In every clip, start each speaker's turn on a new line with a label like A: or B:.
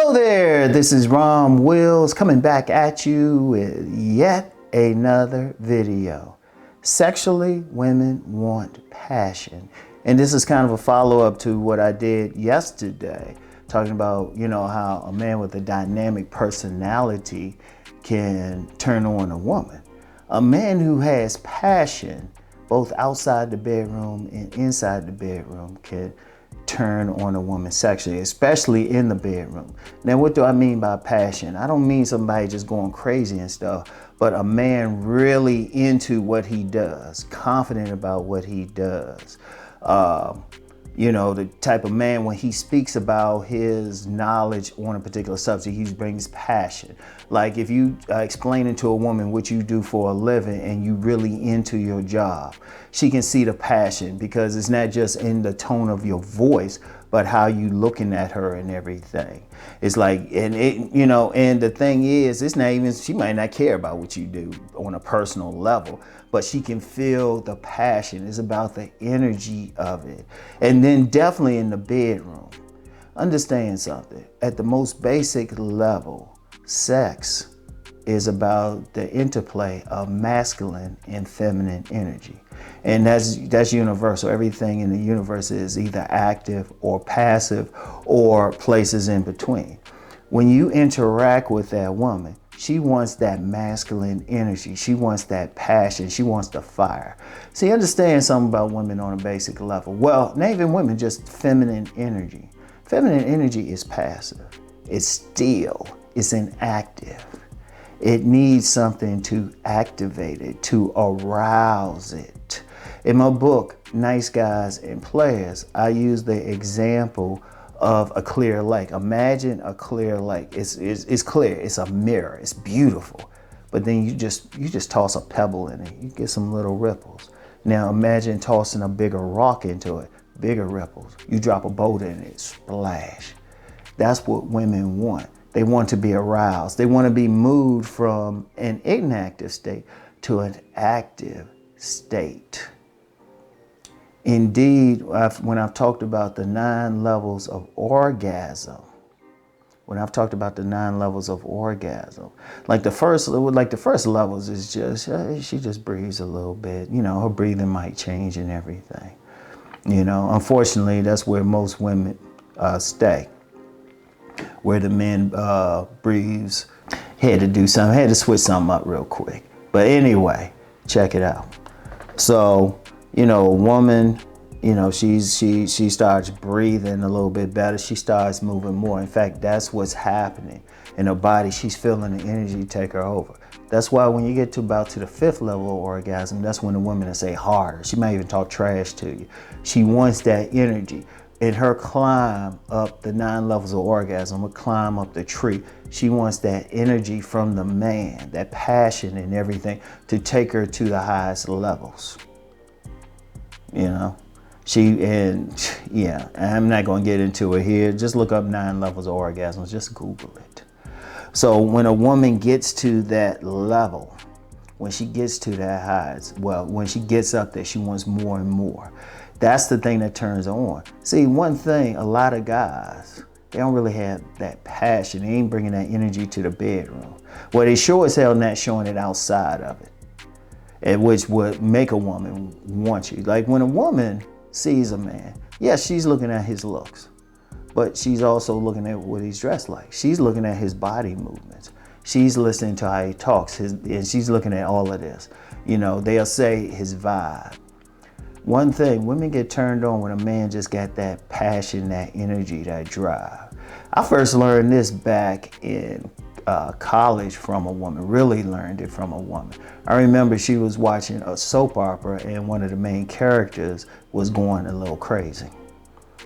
A: Hello there, this is Rom Wills coming back at you with yet another video. Sexually, women want passion. And this is kind of a follow-up to what I did yesterday, talking about, how a man with a dynamic personality can turn on a woman. A man who has passion, both outside the bedroom and inside the bedroom, can turn on a woman sexually, especially in the bedroom. Now, what do I mean by passion? I don't mean somebody just going crazy and stuff, but a man really into what he does, confident about what he does. The type of man, when he speaks about his knowledge on a particular subject, he brings passion. Like if you explain to a woman what you do for a living and you really into your job, she can see the passion, because it's not just in the tone of your voice, but how you looking at her and everything. It's like, and the thing is, it's not even, she might not care about what you do on a personal level, but she can feel the passion. It's about the energy of it. And then definitely in the bedroom, understand something. At the most basic level, sex is about the interplay of masculine and feminine energy. And that's universal. Everything in the universe is either active or passive or places in between. When you interact with that woman, she wants that masculine energy. She wants that passion. She wants the fire. See, understand something about women on a basic level. Well, not even women, just feminine energy. Feminine energy is passive. It's still. It's inactive. It needs something to activate it, to arouse it. In my book, Nice Guys and Players, I use the example of a clear lake. Imagine a clear lake. It's clear. It's a mirror. It's beautiful. But then you just toss a pebble in it. You get some little ripples. Now imagine tossing a bigger rock into it. Bigger ripples. You drop a boat in it. Splash. That's what women want. They want to be aroused. They want to be moved from an inactive state to an active state. Indeed, when I've talked about the 9 levels of orgasm, like the first levels is just, she just breathes a little bit, her breathing might change and everything. Unfortunately, that's where most women stay. Where the men breathes, had to switch something up real quick. But anyway, check it out. So, a woman, she starts breathing a little bit better. She starts moving more. In fact, that's what's happening in her body. She's feeling the energy take her over. That's why when you get to the 5th level of orgasm, that's when the woman will say harder. She might even talk trash to you. She wants that energy. In her climb up the 9 levels of orgasm, her climb up the tree, she wants that energy from the man, that passion and everything, to take her to the highest levels. I'm not going to get into it here. Just look up 9 levels of orgasms. Just Google it. So when a woman gets to that level, when she gets to that heights, when she gets up there, she wants more and more. That's the thing that turns her on. See, one thing, a lot of guys, they don't really have that passion. They ain't bringing that energy to the bedroom. Well, they sure as hell not showing it outside of it. And which would make a woman want you. Like when a woman sees a man, yes, she's looking at his looks, but she's also looking at what he's dressed like. She's looking at his body movements. She's listening to how he talks, and she's looking at all of this. They'll say his vibe. One thing, women get turned on when a man just got that passion, that energy, that drive. I first learned this back in college from a woman, really learned it from a woman. I remember she was watching a soap opera and one of the main characters was going a little crazy.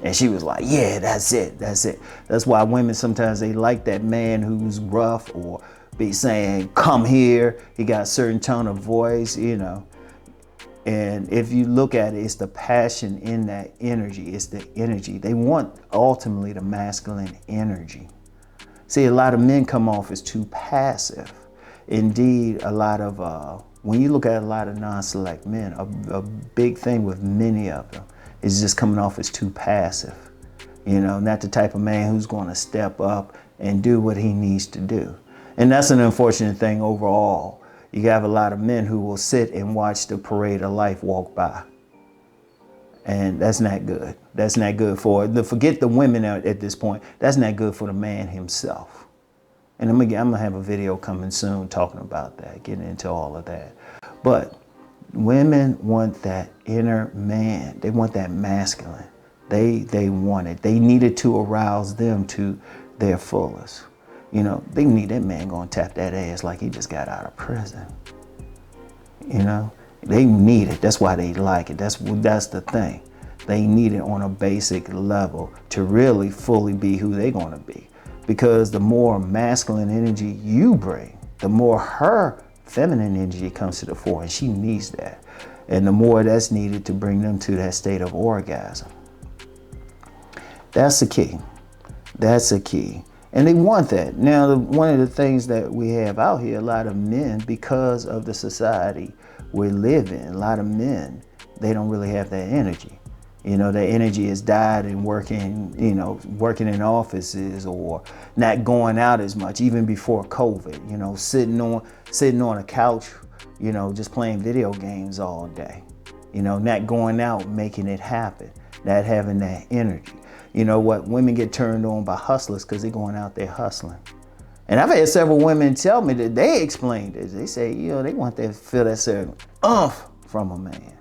A: And she was like, yeah, that's it. That's why women sometimes, they like that man who's rough or be saying, come here. He got a certain tone of voice, And if you look at it, it's the passion in that energy. It's the energy. They want ultimately the masculine energy. See, a lot of men come off as too passive. Indeed, a lot of, when you look at a lot of non-select men, a big thing with many of them is just coming off as too passive. Not the type of man who's going to step up and do what he needs to do. And that's an unfortunate thing overall. You have a lot of men who will sit and watch the parade of life walk by. And that's not good. That's not good forget the women at this point. That's not good for the man himself. And I'm gonna have a video coming soon talking about that, getting into all of that. But women want that inner man. They want that masculine. They want it. They need it to arouse them to their fullest. You know, they need that man going to tap that ass like he just got out of prison. You know, they need it. That's why they like it. That's the thing. They need it on a basic level to really fully be who they're going to be. Because the more masculine energy you bring, the more her feminine energy comes to the fore, and she needs that. And the more that's needed to bring them to that state of orgasm. That's the key. That's the key. And they want that. Now, one of the things that we have out here, a lot of men, because of the society we live in, a lot of men, they don't really have that energy. You know, their energy has died in working, working in offices or not going out as much, even before COVID, sitting on a couch, just playing video games all day, not going out, making it happen, not having that energy. You know what? Women get turned on by hustlers because they're going out there hustling. And I've had several women tell me that they explained it. They say, they want to feel that certain from a man.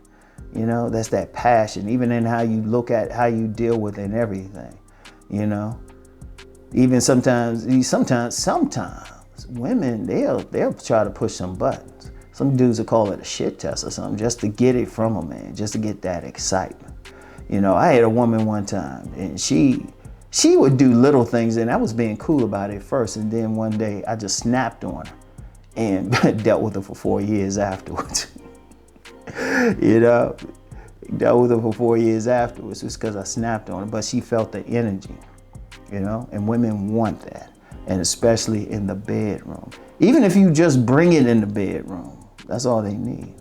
A: That's that passion, even in how you look at how you deal with it and everything, Even sometimes women, they'll try to push some buttons. Some dudes will call it a shit test or something just to get it from a man, just to get that excitement. I had a woman one time and she would do little things, and I was being cool about it first. And then one day I just snapped on her and dealt with her for 4 years afterwards. Dealt with her for 4 years afterwards just because I snapped on her. But she felt the energy, and women want that. And especially in the bedroom. Even if you just bring it in the bedroom, that's all they need.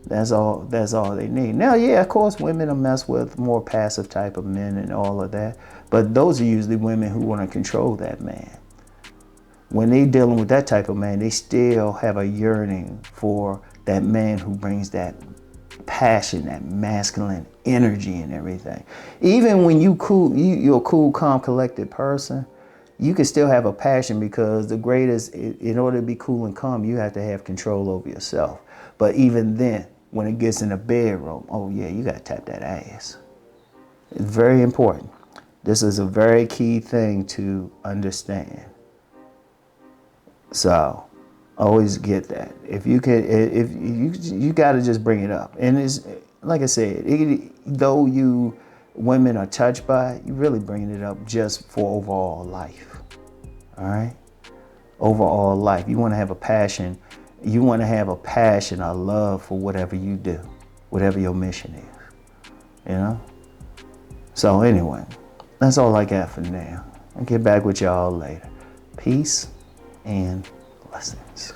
A: That's all they need. Now, yeah, of course, women are messed with more passive type of men and all of that. But those are usually women who want to control that man. When they're dealing with that type of man, they still have a yearning for that man who brings that passion, that masculine energy and everything. Even when you're a cool, calm, collected person, you can still have a passion, because the greatest, in order to be cool and calm, you have to have control over yourself. But even then, when it gets in the bedroom, oh yeah, you got to tap that ass. It's very important. This is a very key thing to understand. So, always get that. If you got to just bring it up. And it's like I said, though women are touched by it, you really bringing it up just for overall life. All right, overall life. You want to have a passion. You want to have a passion, a love for whatever you do, whatever your mission is. So anyway, that's all I got for now. I'll get back with y'all later. Peace and blessings.